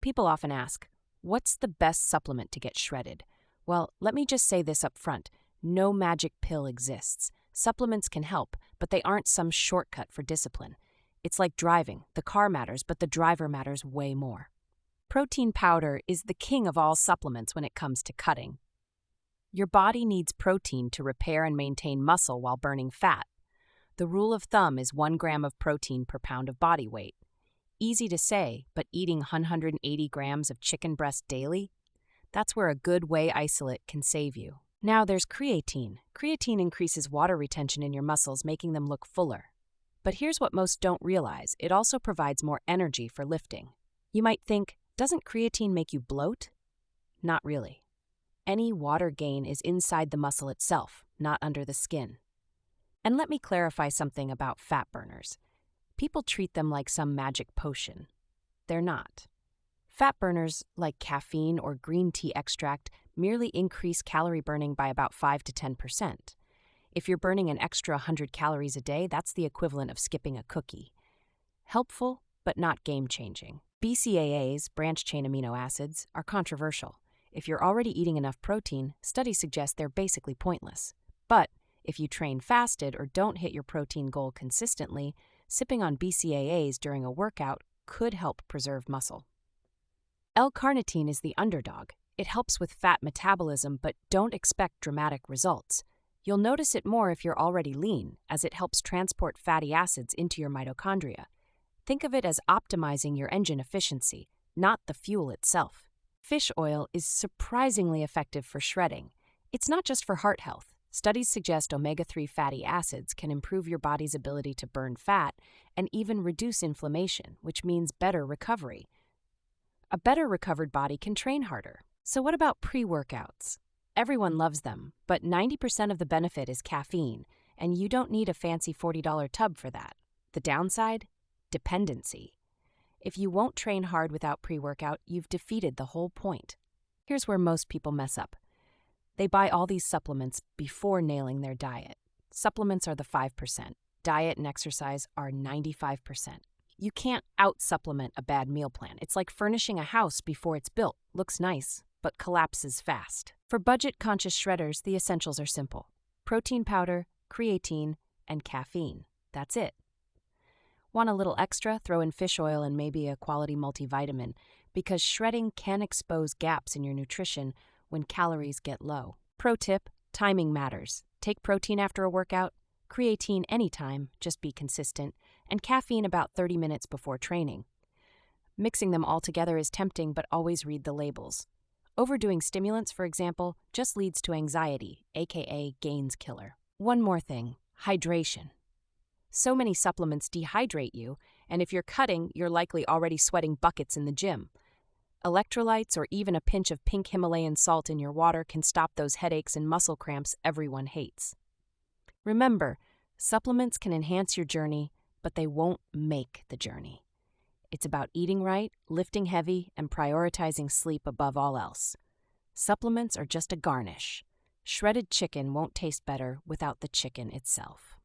People often ask, what's the best supplement to get shredded? Well, let me just say this up front. No magic pill exists. Supplements can help, but they aren't some shortcut for discipline. It's like driving. The car matters, but the driver matters way more. Protein powder is the king of all supplements when it comes to cutting. Your body needs protein to repair and maintain muscle while burning fat. The rule of thumb is 1 gram of protein per pound of body weight. Easy to say, but eating 180 grams of chicken breast daily? That's where a good whey isolate can save you. Now there's creatine. Creatine increases water retention in your muscles, making them look fuller. But here's what most don't realize. It also provides more energy for lifting. You might think, doesn't creatine make you bloat? Not really. Any water gain is inside the muscle itself, not under the skin. And let me clarify something about fat burners. People treat them like some magic potion. They're not. Fat burners, like caffeine or green tea extract, merely increase calorie burning by about 5 to 10%. If you're burning an extra 100 calories a day, that's the equivalent of skipping a cookie. Helpful, but not game-changing. BCAAs, branched-chain amino acids, are controversial. If you're already eating enough protein, studies suggest they're basically pointless. But if you train fasted or don't hit your protein goal consistently, sipping on BCAAs during a workout could help preserve muscle. L-carnitine is the underdog. It helps with fat metabolism, but don't expect dramatic results. You'll notice it more if you're already lean, as it helps transport fatty acids into your mitochondria. Think of it as optimizing your engine efficiency, not the fuel itself. Fish oil is surprisingly effective for shredding. It's not just for heart health. Studies suggest omega-3 fatty acids can improve your body's ability to burn fat and even reduce inflammation, which means better recovery. A better recovered body can train harder. So what about pre-workouts? Everyone loves them, but 90% of the benefit is caffeine, and you don't need a fancy $40 tub for that. The downside? Dependency. If you won't train hard without pre-workout, you've defeated the whole point. Here's where most people mess up. They buy all these supplements before nailing their diet. Supplements are the 5%. Diet and exercise are 95%. You can't out-supplement a bad meal plan. It's like furnishing a house before it's built. Looks nice, but collapses fast. For budget-conscious shredders, the essentials are simple. Protein powder, creatine, and caffeine. That's it. Want a little extra? Throw in fish oil and maybe a quality multivitamin, because shredding can expose gaps in your nutrition when calories get low. Pro tip, timing matters. Take protein after a workout, creatine anytime, just be consistent, and caffeine about 30 minutes before training. Mixing them all together is tempting, but always read the labels. Overdoing stimulants, for example, just leads to anxiety, aka gains killer. One more thing, hydration. So many supplements dehydrate you, and if you're cutting, you're likely already sweating buckets in the gym. Electrolytes or even a pinch of pink Himalayan salt in your water can stop those headaches and muscle cramps everyone hates. Remember, supplements can enhance your journey, but they won't make the journey. It's about eating right, lifting heavy, and prioritizing sleep above all else. Supplements are just a garnish. Shredded chicken won't taste better without the chicken itself.